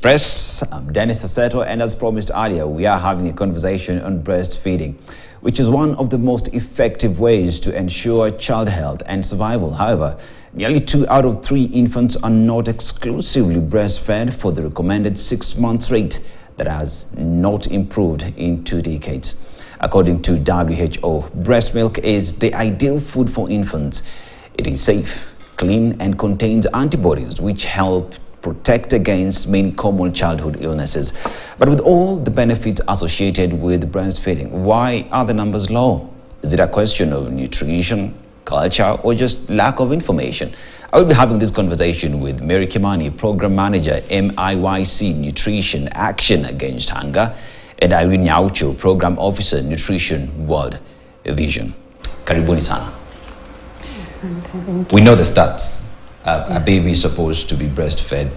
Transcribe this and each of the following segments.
Express. I'm Dennis Aseto, and as promised earlier, we are having a conversation on breastfeeding, which is one of the most effective ways to ensure child health and survival. However, nearly 2 out of 3 infants are not exclusively breastfed for the recommended 6-month rate that has not improved in 2 decades. According to WHO, breast milk is the ideal food for infants. It is safe, clean, and contains antibodies which help protect against many common childhood illnesses. But with all the benefits associated with breastfeeding, why are the numbers low? Is it a question of nutrition, culture, or just lack of information? I will be having this conversation with Mary Kimani, Program Manager, MIYC Nutrition Action Against Hunger, and Irene Nyaucho, Program Officer, Nutrition World Vision. Karibuni sana. We know the stats. A baby is supposed to be breastfed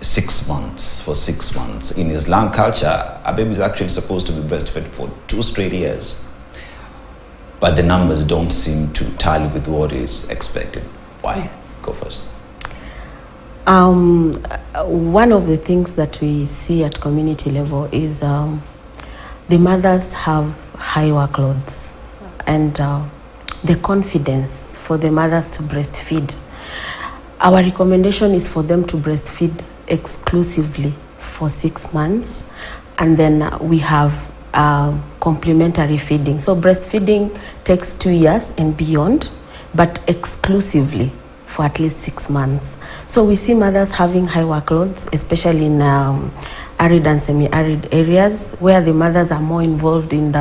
6 months, for 6 months. In Islam culture, a baby is actually supposed to be breastfed for 2 straight years. But the numbers don't seem to tally with what is expected. Why? Go first. One of the things that we see at community level is the mothers have high workloads, and the confidence for the mothers to breastfeed. Our recommendation is for them to breastfeed exclusively for 6 months, and then we have complementary feeding. So breastfeeding takes 2 years and beyond, but exclusively for at least 6 months. So we see mothers having high workloads, especially in arid and semi-arid areas, where the mothers are more involved in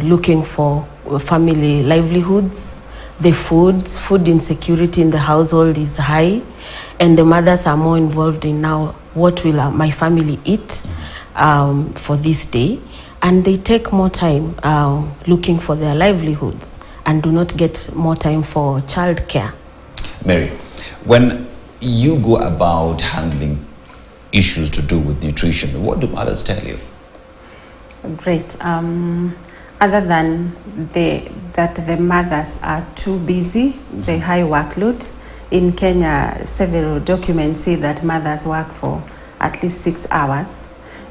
looking for family livelihoods. The food insecurity in the household is high, and the mothers are more involved in now, what will my family eat for this day, and they take more time looking for their livelihoods and do not get more time for childcare. Mary, when you go about handling issues to do with nutrition, what do mothers tell you? Great. Other than that the mothers are too busy, the high workload. In Kenya, several documents say that mothers work for at least 6 hours.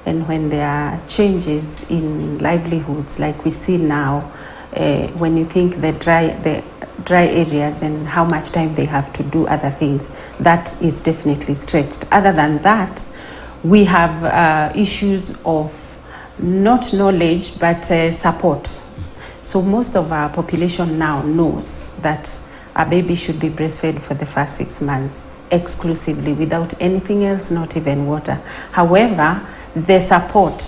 And when there are changes in livelihoods, like we see now, when you think the dry areas and how much time they have to do other things, that is definitely stretched. Other than that, we have issues of not knowledge, but support. So most of our population now knows that a baby should be breastfed for the first 6 months exclusively, without anything else, not even water. However, the support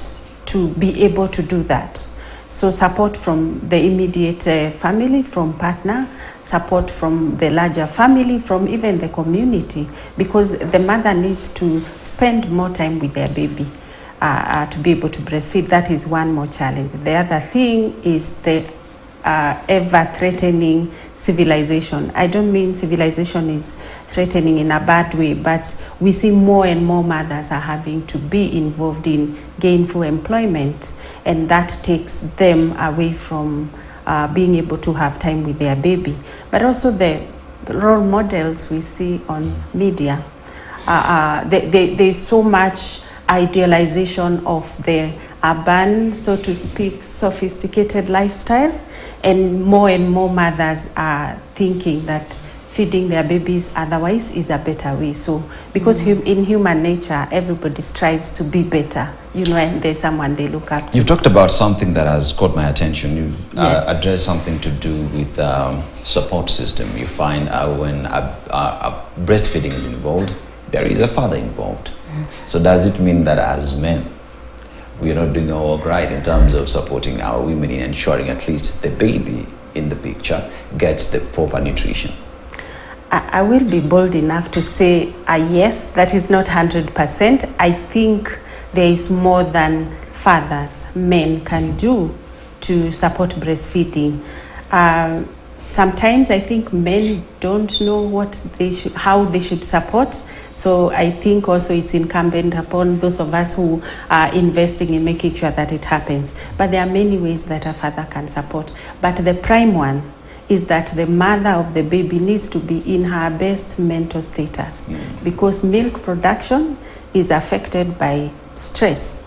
to be able to do that. So support from the immediate family, from partner, support from the larger family, from even the community, because the mother needs to spend more time with their baby. To be able to breastfeed. That is one more challenge. The other thing is the ever-threatening civilization. I don't mean civilization is threatening in a bad way, but we see more and more mothers are having to be involved in gainful employment, and that takes them away from being able to have time with their baby. But also the role models we see on media. There's so much idealization of the urban, so to speak, sophisticated lifestyle, and more mothers are thinking that feeding their babies otherwise is a better way. So because in human nature, everybody strives to be better, you know, and there's someone they look up to. You've talked about something that has caught my attention. You've Yes. addressed something to do with support system. You find when breastfeeding is involved, there is a father involved. So does it mean that as men, we are not doing our work right in terms of supporting our women in ensuring at least the baby in the picture gets the proper nutrition? I will be bold enough to say yes, that is not 100%. I think there is more than fathers, men can do to support breastfeeding. Sometimes I think men don't know how they should support. So I think also it's incumbent upon those of us who are investing in making sure that it happens. But there are many ways that a father can support. But the prime one is that the mother of the baby needs to be in her best mental status, because milk production is affected by stress,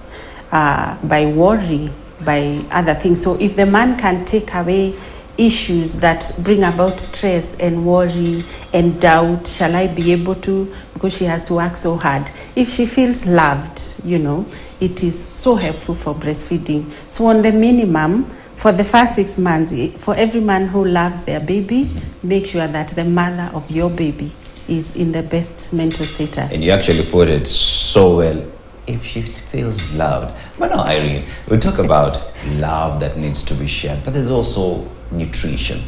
by worry, by other things. So if the man can take away issues that bring about stress and worry and doubt, shall I be able to, because she has to work so hard, if she feels loved, you know, it is so helpful for breastfeeding. So on the minimum, for the first 6 months, for every man who loves their baby, make sure that the mother of your baby is in the best mental status. And you actually put it so well. If she feels loved. But now, Irene, we talk about love that needs to be shared, but there's also nutrition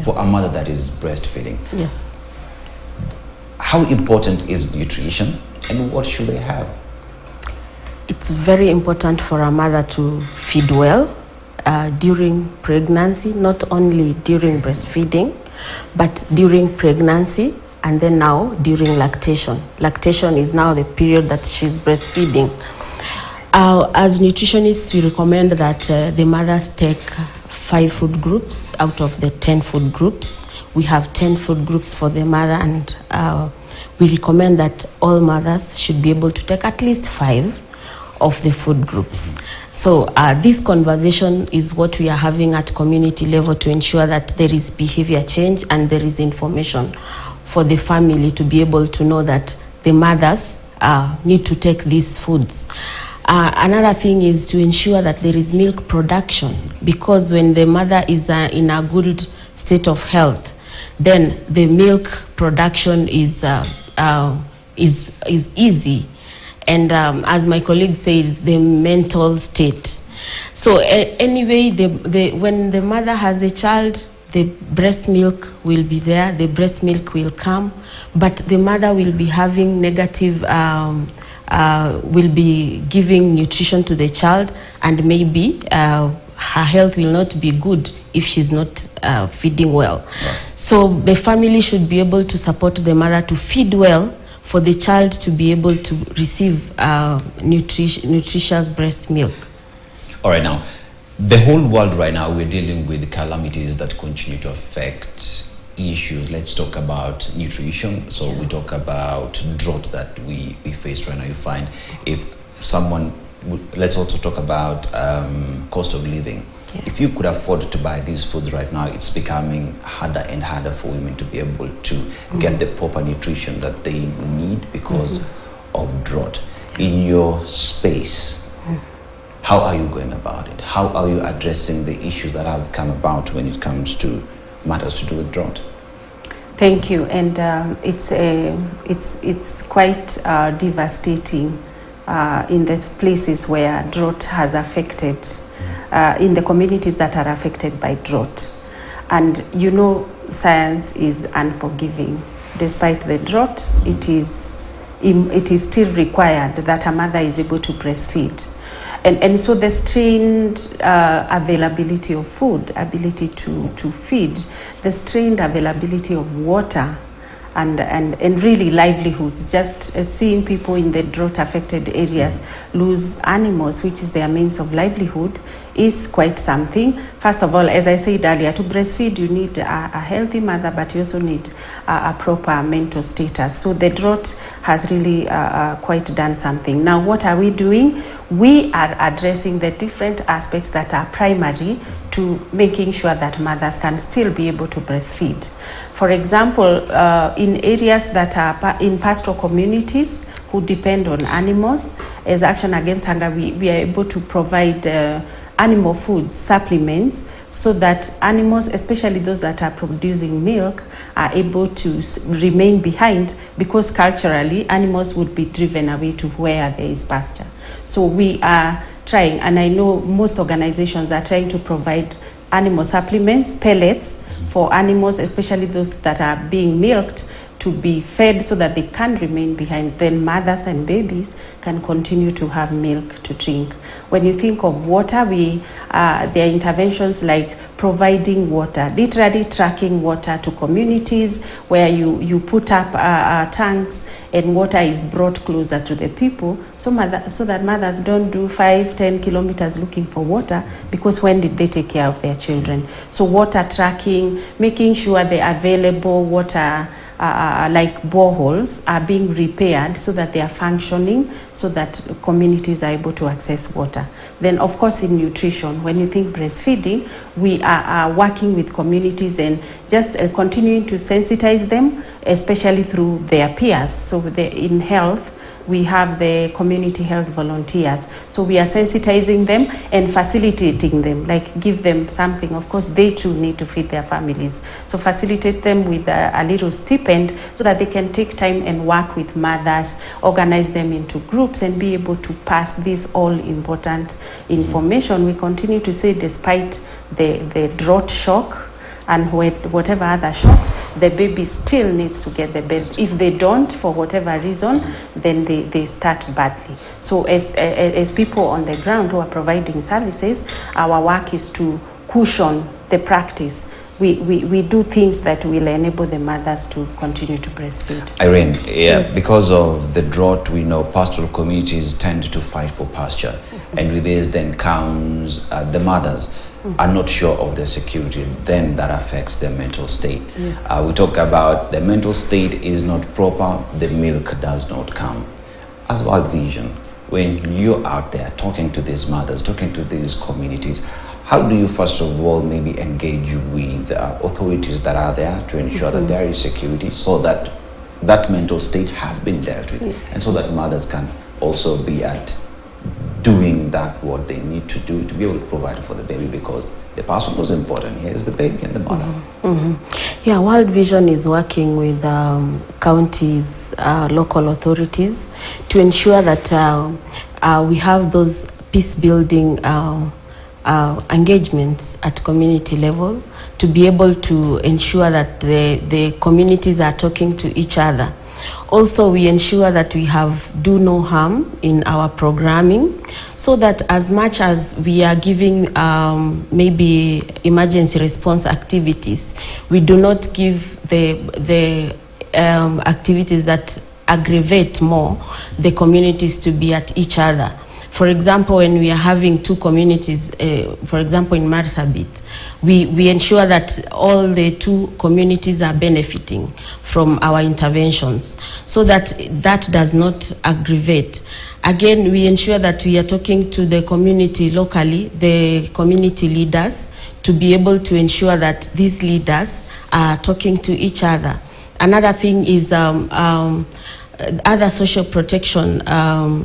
for a mother that is breastfeeding. Yes. How important is nutrition, and what should they have? It's very important for a mother to feed well during pregnancy, not only during breastfeeding, but during pregnancy, and then now during lactation. Lactation is now the period that she's breastfeeding. As nutritionists, we recommend that the mothers take 5 food groups out of the 10 food groups. We have 10 food groups for the mother, and we recommend that all mothers should be able to take at least 5 of the food groups. So this conversation is what we are having at community level to ensure that there is behavior change and there is information for the family to be able to know that the mothers need to take these foods. Another thing is to ensure that there is milk production, because when the mother is in a good state of health, then the milk production is easy. And as my colleague says, the mental state. So anyway, when the mother has the child, the breast milk will be there, the breast milk will come, but the mother will be having negative, will be giving nutrition to the child, and maybe her health will not be good if she's not feeding well. Yeah. So the family should be able to support the mother to feed well, for the child to be able to receive nutritious breast milk. All right, now, the whole world right now, we're dealing with calamities that continue to affect issues. Let's talk about nutrition. So we talk about drought that we face right now. You find if someone, let's also talk about cost of living. Yeah. If you could afford to buy these foods right now, it's becoming harder and harder for women to be able to get the proper nutrition that they need because of drought. In your space, how are you going about it? How are you addressing the issues that have come about when it comes to matters to do with drought? Thank you. And it's quite devastating in the places where drought has affected. In the communities that are affected by drought. And you know, science is unforgiving. Despite the drought, it is still required that a mother is able to breastfeed. And so the strained availability of food, ability to feed, the strained availability of water, and really livelihoods, just seeing people in the drought affected areas lose animals, which is their means of livelihood, is quite something. First of all, as I said earlier, to breastfeed you need a healthy mother, but you also need a proper mental status. So the drought has really quite done something. Now what are we doing? We are addressing the different aspects that are primary to making sure that mothers can still be able to breastfeed. For example, in areas that are in pastoral communities who depend on animals, as Action Against Hunger, we are able to provide animal food supplements so that animals, especially those that are producing milk, are able to remain behind, because culturally animals would be driven away to where there is pasture. So we are trying, and I know most organizations are trying to provide animal supplements, pellets, for animals, especially those that are being milked, to be fed so that they can remain behind, then mothers and babies can continue to have milk to drink. When you think of water, there are interventions like providing water, literally tracking water to communities where you put up tanks and water is brought closer to the people, so that mothers don't do 5-10 kilometers looking for water, because when did they take care of their children? So water tracking, making sure the available water like boreholes are being repaired so that they are functioning, so that communities are able to access water. Then of course in nutrition, when you think breastfeeding, we are working with communities and just continuing to sensitize them, especially through their peers. So in health, we have the community health volunteers. So we are sensitizing them and facilitating them, like give them something. Of course, they too need to feed their families. So facilitate them with a little stipend so that they can take time and work with mothers, organize them into groups and be able to pass this all important information. We continue to say, despite the drought shock and whatever other shocks, the baby still needs to get the best. If they don't, for whatever reason, then they start badly. So as people on the ground who are providing services, our work is to cushion the practice. We do things that will enable the mothers to continue to breastfeed. Irene, yes. Because of the drought, we know pastoral communities tend to fight for pasture. And with this then comes the mothers are not sure of their security, then that affects their mental state. Yes. We talk about the mental state is not proper, the milk does not come. As World Vision, when you're out there talking to these mothers, talking to these communities, how do you first of all maybe engage with authorities that are there to ensure that there is security, so that that mental state has been dealt with, and so that mothers can also be at doing that what they need to do to be able to provide for the baby, because the person who's important here is the baby and the mother. Yeah, World Vision is working with counties, local authorities to ensure that we have those peace building engagements at community level, to be able to ensure that the communities are talking to each other. Also, we ensure that we do no harm in our programming, so that as much as we are giving maybe emergency response activities, we do not give the activities that aggravate more the communities to be at each other. For example, when we are having two communities, for example in Marsabit, we ensure that all the two communities are benefiting from our interventions, so that that does not aggravate. Again, we ensure that we are talking to the community locally, the community leaders, to be able to ensure that these leaders are talking to each other. Another thing is other social protection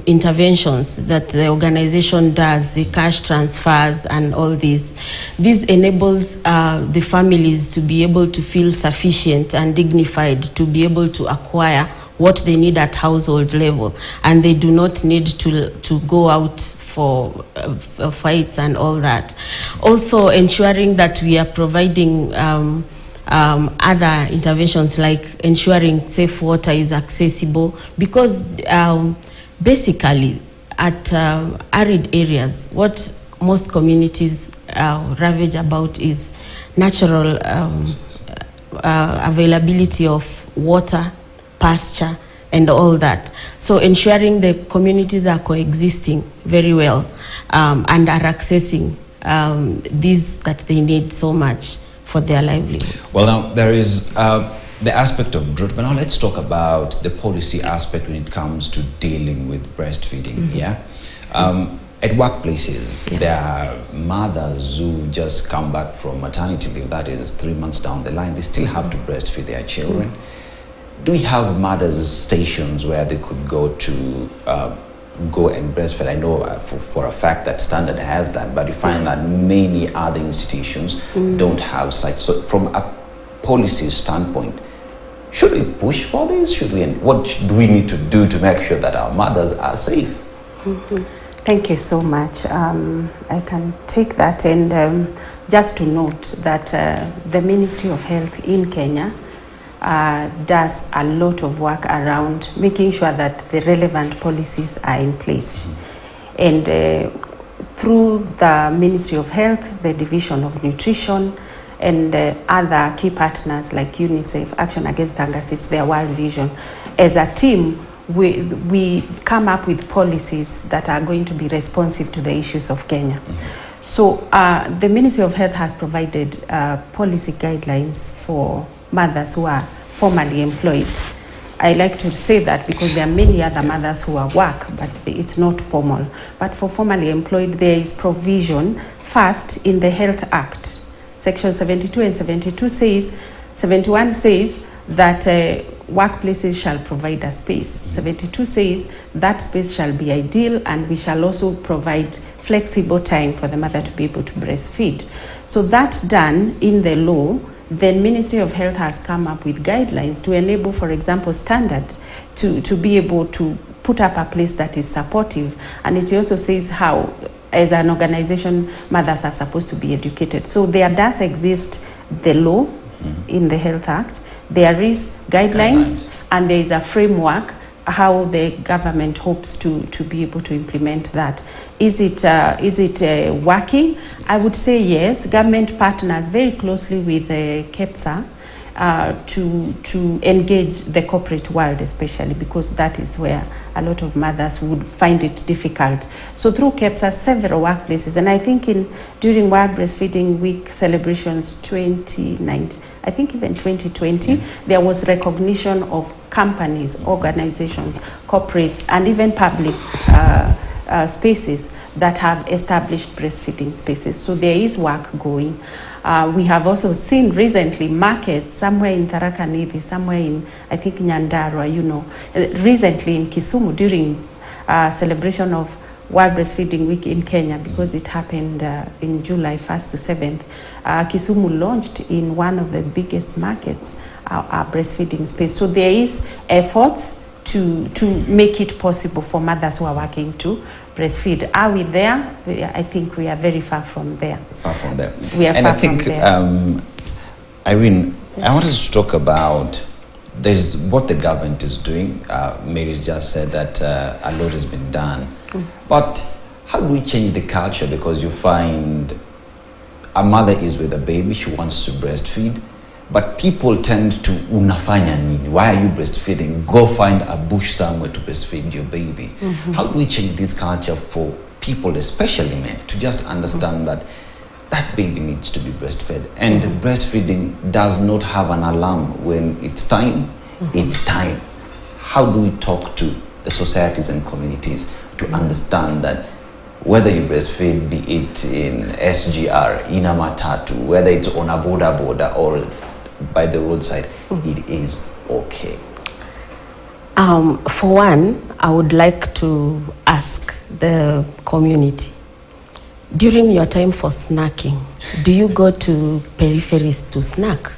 interventions that the organization does, the cash transfers and all this. This enables the families to be able to feel sufficient and dignified to be able to acquire what they need at household level, and they do not need to go out for fights and all that. Also ensuring that we are providing other interventions, like ensuring safe water is accessible, because basically at arid areas, what most communities ravage about is natural availability of water, pasture and all that. So ensuring the communities are coexisting very well and are accessing these that they need so much for their livelihoods. Well, now there is the aspect of drought, but now let's talk about the policy aspect when it comes to dealing with breastfeeding. At workplaces, there are mothers who just come back from maternity leave, that is 3 months down the line, they still have to breastfeed their children. Do we have mothers' stations where they could go to go and breastfeed? I know for a fact that Standard has that, but you find that many other institutions don't have such. So from a policy standpoint, should we push for this? Should we? What do we need to do to make sure that our mothers are safe? Thank you so much. I can take that, and just to note that the Ministry of Health in Kenya does a lot of work around making sure that the relevant policies are in place. And through the Ministry of Health, the Division of Nutrition, and other key partners like UNICEF, Action Against Hunger, it's their World Vision. As a team, we come up with policies that are going to be responsive to the issues of Kenya. So the Ministry of Health has provided policy guidelines for mothers who are formally employed. I like to say that because there are many other mothers who are work, but it's not formal. But for formally employed, there is provision first in the Health Act. Section 72 and 72 says, 71 says that workplaces shall provide a space. 72 says that space shall be ideal, and we shall also provide flexible time for the mother to be able to breastfeed. So that's done in the law. Then Ministry of Health has come up with guidelines to enable, for example, Standard to be able to put up a place that is supportive. And it also says how, as an organization, mothers are supposed to be educated. So there does exist the law in the Health Act. There is guidelines, and there is a framework how the government hopes to be able to implement that. Is it working? I would say yes. Government partners very closely with KEPSA to engage the corporate world, especially because that is where a lot of mothers would find it difficult. So through KEPSA, several workplaces, and I think during World Breastfeeding Week celebrations 2019, I think even 2020, there was recognition of companies, organizations, corporates, and even public spaces that have established breastfeeding spaces. So there is work going. We have also seen recently markets somewhere in Tharaka Nithi, somewhere in, I think, Nyandarua, recently in Kisumu during celebration of World Breastfeeding Week in Kenya, because it happened in July 1st to 7th. Kisumu launched in one of the biggest markets our breastfeeding space. So there is efforts to make it possible for mothers who are working to breastfeed. Are we there? I think we are very far from there. Far from there. We are and far I think, from there. Irene, I wanted to talk about there's what the government is doing. Mary just said that a lot has been done. But how do we change the culture? Because you find a mother is with a baby, she wants to breastfeed, but people tend to, unafanya nini? Why are you breastfeeding? Go find a bush somewhere to breastfeed your baby. How do we change this culture for people, especially men, to just understand that that baby needs to be breastfed? And breastfeeding does not have an alarm. When it's time, it's time. How do we talk to the societies and communities to understand that whether you breastfeed, be it in SGR, in a matatu, whether it's on a border or by the roadside, it is okay? For one, I would like to ask the community, during your time for snacking, do you go to peripheries to snack?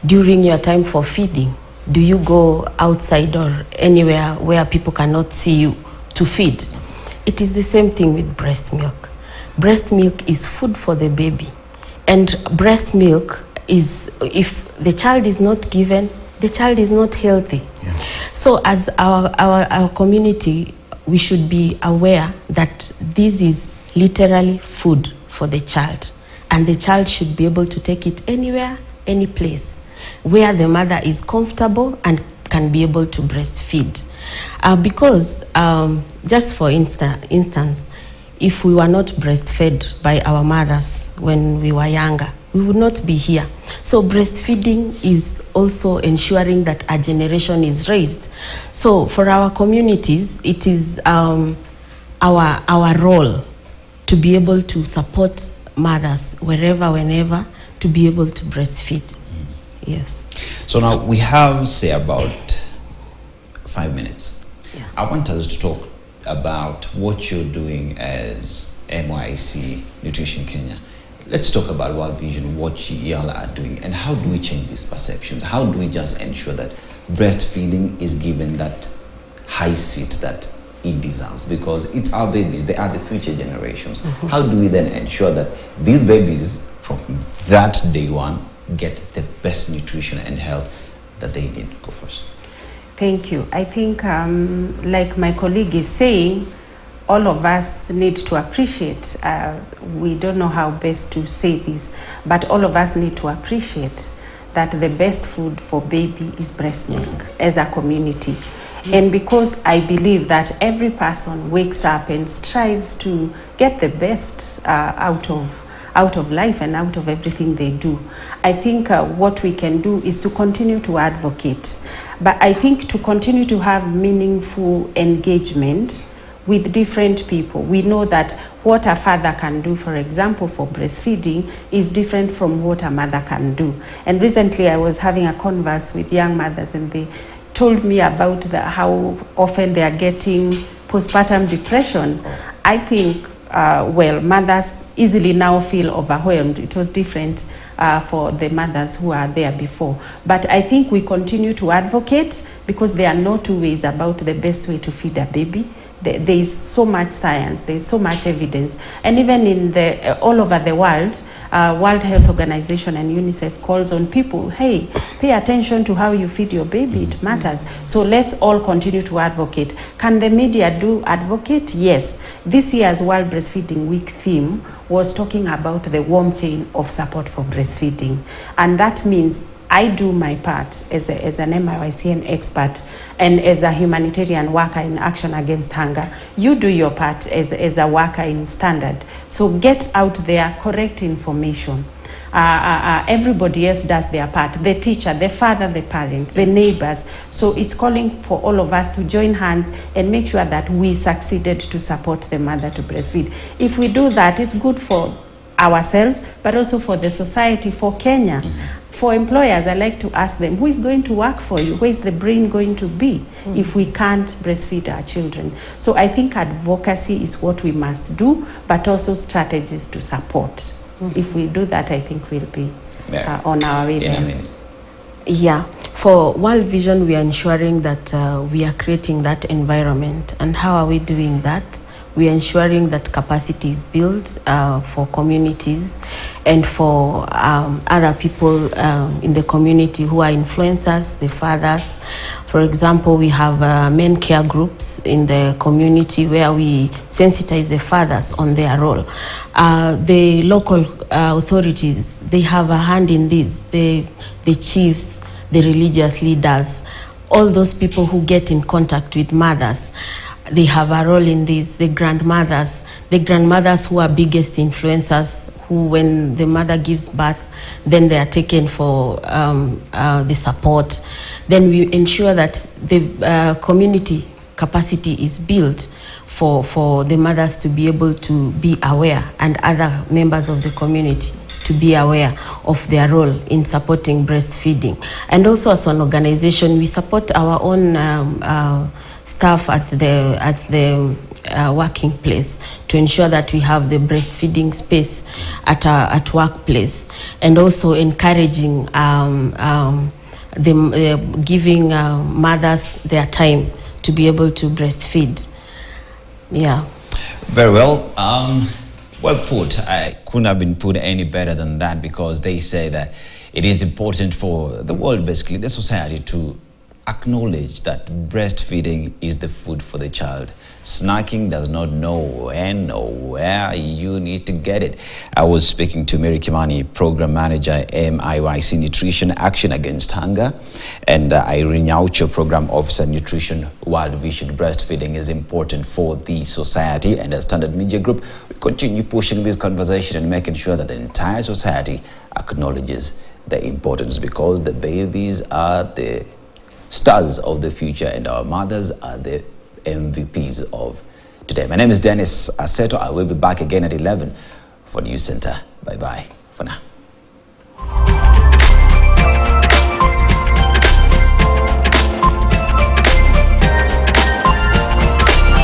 During your time for feeding, do you go outside or anywhere where people cannot see you to feed? It is the same thing with breast milk. Breast milk is food for the baby. And breast milk is, if the child is not given, the child is not healthy. So as our community, we should be aware that this is literally food for the child. And the child should be able to take it anywhere, any place, where the mother is comfortable and can be able to breastfeed. Because, just for instance, if we were not breastfed by our mothers when we were younger, we would not be here. So breastfeeding is also ensuring that a generation is raised. So for our communities, it is our role to be able to support mothers wherever, whenever, to be able to breastfeed. Yes. So now we have, say, about 5 minutes. I want us to talk about what you're doing as MYC Nutrition Kenya. Let's talk about World Vision, what y'all are doing, and how do we change these perceptions? How do we just ensure that breastfeeding is given that high seat that it deserves? Because it's our babies, they are the future generations. How do we then ensure that these babies from that day one get the best nutrition and health that they need? Go first. Thank you. I think, like my colleague is saying, all of us need to appreciate, we don't know how best to say this, but all of us need to appreciate that the best food for baby is breast milk as a community. And because I believe that every person wakes up and strives to get the best out of life and out of everything they do, I think what we can do is to continue to advocate. But I think to continue to have meaningful engagement with different people. We know that what a father can do, for example, for breastfeeding is different from what a mother can do. And recently I was having a converse with young mothers, and they told me about how often they are getting postpartum depression. I think, well, mothers easily now feel overwhelmed. It was different for the mothers who are there before. But I think we continue to advocate, because there are no two ways about the best way to feed a baby. There is so much science, there is so much evidence, and even in all over the world, World Health Organization and UNICEF calls on people, hey, pay attention to how you feed your baby, it matters. So let's all continue to advocate. Can the media do advocate? Yes. This year's World Breastfeeding Week theme was talking about the warm chain of support for breastfeeding, and that means I do my part as an MIYCN expert and as a humanitarian worker in Action Against Hunger. You do your part as a worker in Standard. So get out there, correct information. Everybody else does their part. The teacher, the father, the parent, the neighbors. So it's calling for all of us to join hands and make sure that we succeeded to support the mother to breastfeed. If we do that, it's good for ourselves, but also for the society, for Kenya. For employers, I like to ask them, who is going to work for you? Where is the brain going to be if we can't breastfeed our children? So I think advocacy is what we must do, but also strategies to support. If we do that, I think we'll be on our way there. Yeah, for World Vision, we are ensuring that we are creating that environment. And how are we doing that? We are ensuring that capacity is built for communities and for other people in the community who are influencers, the fathers. For example, we have men care groups in the community where we sensitize the fathers on their role. The local authorities, they have a hand in this. The chiefs, the religious leaders, all those people who get in contact with mothers, they have a role in this. The grandmothers who are biggest influencers, who when the mother gives birth, then they are taken for the support. Then we ensure that the community capacity is built for the mothers to be able to be aware, and other members of the community to be aware of their role in supporting breastfeeding. And also as an organization, we support our own staff at the working place to ensure that we have the breastfeeding space at workplace, and also encouraging giving mothers their time to be able to breastfeed. Yeah. Very well. Well put. I couldn't have been put any better than that, because they say that it is important for the world, basically the society, to acknowledge that breastfeeding is the food for the child. Snacking does not know when or where you need to get it. I was speaking to Mary Kimani, Program Manager, MIYC Nutrition Action Against Hunger, and Irene Yaucho, Program Officer, Nutrition, World Vision. Breastfeeding is important for the society, and as Standard Media Group, we continue pushing this conversation and making sure that the entire society acknowledges the importance, because the babies are the stars of the future and our mothers are the MVPs of today. My name is Dennis Aseto. I will be back again at 11 for News Center. Bye-bye for now.